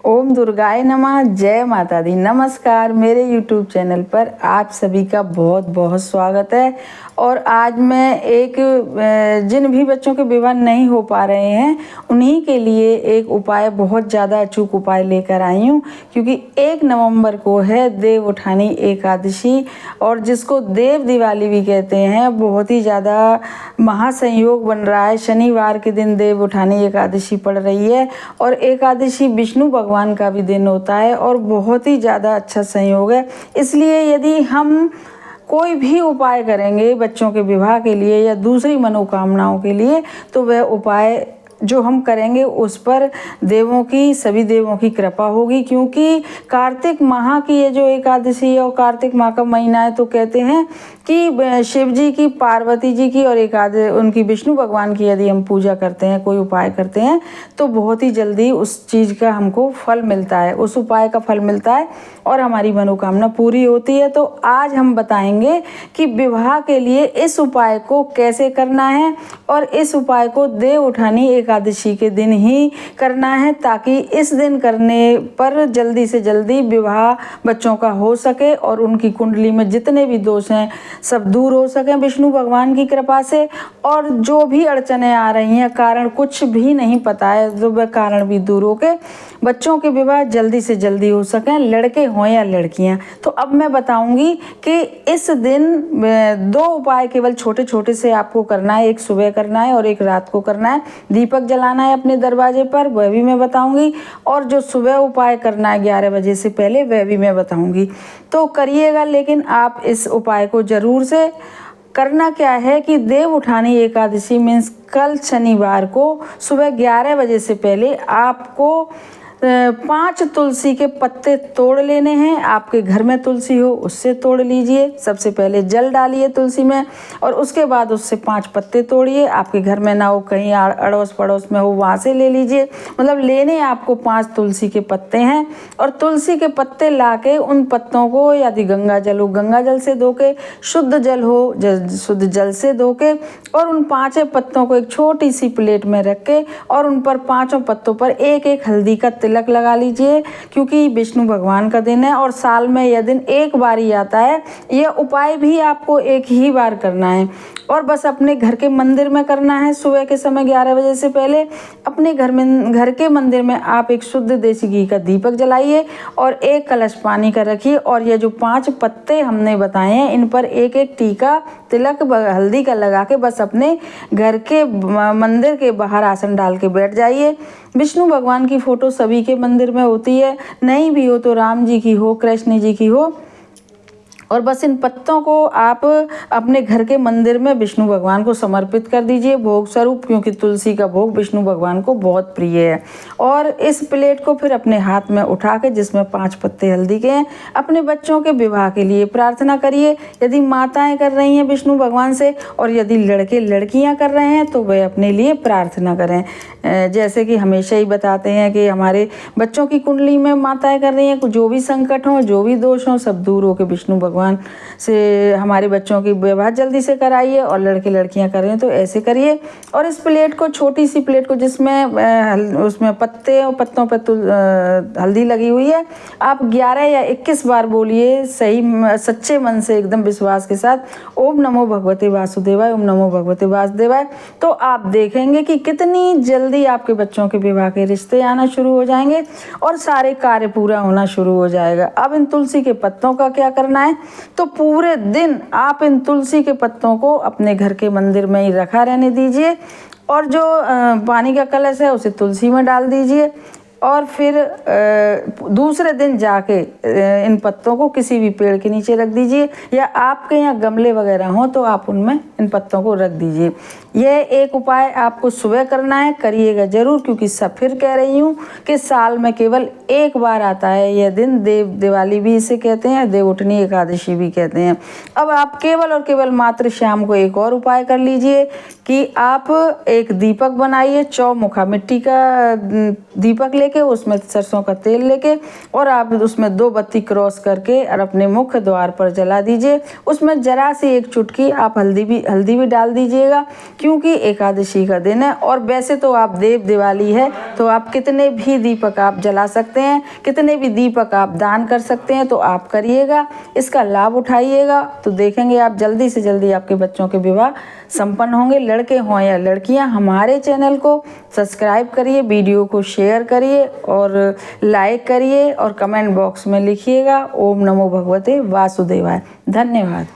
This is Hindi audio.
ओम दुर्गाय नमः। जय माता दी। नमस्कार। मेरे YouTube चैनल पर आप सभी का बहुत बहुत स्वागत है। और आज मैं जिन भी बच्चों के विवाह नहीं हो पा रहे हैं उन्हीं के लिए एक उपाय, बहुत ज़्यादा अचूक उपाय लेकर आई हूँ, क्योंकि 1 नवंबर को है देव उठानी एकादशी, और जिसको देव दिवाली भी कहते हैं। बहुत ही ज़्यादा महासंयोग बन रहा है। शनिवार के दिन देव उठानी एकादशी पड़ रही है, और एकादशी विष्णु भगवान का भी दिन होता है, और बहुत ही ज़्यादा अच्छा संयोग है। इसलिए यदि हम कोई भी उपाय करेंगे बच्चों के विवाह के लिए या दूसरी मनोकामनाओं के लिए, तो वह उपाय जो हम करेंगे उस पर सभी देवों की कृपा होगी। क्योंकि कार्तिक माह की ये जो एकादशी है और कार्तिक माह का महीना है, तो कहते हैं कि शिव जी की, पार्वती जी की और उनकी विष्णु भगवान की यदि हम पूजा करते हैं, कोई उपाय करते हैं, तो बहुत ही जल्दी उस चीज़ का हमको फल मिलता है, उस उपाय का फल मिलता है और हमारी मनोकामना पूरी होती है। तो आज हम बताएंगे कि विवाह के लिए इस उपाय को कैसे करना है, और इस उपाय को देव उठानी एकादशी के दिन ही करना है, ताकि इस दिन करने पर जल्दी से जल्दी विवाह बच्चों का हो सके और उनकी कुंडली में जितने भी दोष हैं सब दूर हो सकें विष्णु भगवान की कृपा से। और जो भी अड़चने आ रही हैं, कारण कुछ भी नहीं पता है, तो वह कारण भी दूर हो के बच्चों के विवाह जल्दी से जल्दी हो सकें, लड़के हों या लड़कियां। तो अब मैं बताऊंगी कि इस दिन 2 उपाय केवल छोटे छोटे से आपको करना है। एक सुबह करना है और एक रात को करना है। दीपक जलाना है अपने दरवाजे पर, वह भी मैं बताऊंगी, और जो सुबह उपाय करना है 11 बजे से पहले, वह भी मैं बताऊंगी। तो करिएगा, लेकिन आप इस उपाय को जरूर से करना। क्या है कि देव उठानी एकादशी मीन्स कल शनिवार को सुबह 11 बजे से पहले आपको 5 तुलसी के पत्ते तोड़ लेने हैं। आपके घर में तुलसी हो उससे तोड़ लीजिए। सबसे पहले जल डालिए तुलसी में, और उसके बाद उससे 5 पत्ते तोड़िए। आपके घर में ना हो, कहीं अड़ोस पड़ोस में हो, वहाँ से ले लीजिए। मतलब लेने आपको 5 तुलसी के पत्ते हैं, और तुलसी के पत्ते लाके उन पत्तों को यदि गंगा जल हो गंगा जल से धो के, शुद्ध जल हो शुद्ध जल से धो के, और उन 5 पत्तों को एक छोटी सी प्लेट में रख के, और उन पर 5 पत्तों पर एक एक हल्दी का तिलक लगा लीजिए। क्योंकि विष्णु भगवान का दिन है और साल में यह दिन एक बार ही आता है। यह उपाय भी आपको एक ही बार करना है, और बस अपने घर के मंदिर में करना है। सुबह के समय 11 बजे से पहले अपने घर के मंदिर में आप एक शुद्ध देसी घी का दीपक जलाइए, और एक कलश पानी का रखिए, और ये जो 5 पत्ते हमने बताए हैं, इन पर एक एक टीका तिलक हल्दी का लगा के बस अपने घर के मंदिर के बाहर आसन डाल के बैठ जाइए। विष्णु भगवान की फोटो सभी के मंदिर में होती है, नहीं भी हो तो राम जी की हो, कृष्ण जी की हो, और बस इन पत्तों को आप अपने घर के मंदिर में विष्णु भगवान को समर्पित कर दीजिए भोग स्वरूप, क्योंकि तुलसी का भोग विष्णु भगवान को बहुत प्रिय है। और इस प्लेट को फिर अपने हाथ में उठा के, जिसमें 5 पत्ते हल्दी के हैं, अपने बच्चों के विवाह के लिए प्रार्थना करिए। यदि माताएं कर रही हैं विष्णु भगवान से, और यदि लड़के लड़कियां कर रहे हैं, तो वे अपने लिए प्रार्थना करें। जैसे कि हमेशा ही बताते हैं कि हमारे बच्चों की कुंडली में माताएं कर रही हैं, जो भी संकट हो, जो भी दोष हो, सब दूर हो के विष्णु भगवान से हमारे बच्चों की विवाह जल्दी से कराइए। और लड़के लड़कियां कर रहे हैं तो ऐसे करिए। और इस प्लेट को, छोटी सी प्लेट को, जिसमें उसमें पत्ते और पत्तों पर हल्दी लगी हुई है, आप 11 या 21 बार बोलिए, सही सच्चे मन से, एकदम विश्वास के साथ, ओम नमो भगवते वासुदेवाय, ओम नमो भगवते वासुदेवाय। तो आप देखेंगे कि कितनी जल्दी आपके बच्चों के विवाह के रिश्ते आना शुरू हो जाएंगे और सारे कार्य पूरा होना शुरू हो जाएगा। अब इन तुलसी के पत्तों का क्या करना है, तो पूरे दिन आप इन तुलसी के पत्तों को अपने घर के मंदिर में ही रखा रहने दीजिए, और जो पानी का कलश है उसे तुलसी में डाल दीजिए। और फिर दूसरे दिन जाके इन पत्तों को किसी भी पेड़ के नीचे रख दीजिए, या आपके यहाँ गमले वगैरह हों तो आप उनमें इन पत्तों को रख दीजिए। यह एक उपाय आपको सुबह करना है, करिएगा जरूर, क्योंकि सब फिर कह रही हूँ कि साल में केवल एक बार आता है यह दिन। दिवाली भी इसे कहते हैं, देव उठनी एकादशी भी कहते हैं। अब आप केवल और केवल मात्र शाम को एक और उपाय कर लीजिए कि आप एक दीपक बनाइए, चौमुखा मिट्टी का दीपक लेके लेके, उसमें सरसों का तेल लेके और आप उसमें 2 बत्ती क्रॉस करके और अपने मुख्य द्वार पर जला दीजिए। उसमें जरा सी एक चुटकी आप हल्दी भी डाल दीजिएगा, क्योंकि एकादशी का दिन है। और वैसे तो आप दिवाली है तो आप कितने भी दीपक आप जला सकते हैं, कितने भी दीपक आप दान कर सकते हैं, तो आप करिएगा, इसका लाभ उठाइएगा। तो देखेंगे आप जल्दी से जल्दी आपके बच्चों के विवाह संपन्न होंगे, लड़के हों या लड़कियां। हमारे चैनल को सब्सक्राइब करिए, वीडियो को शेयर करिए और लाइक करिए और कमेंट बॉक्स में लिखिएगा ओम नमो भगवते वासुदेवाय। धन्यवाद।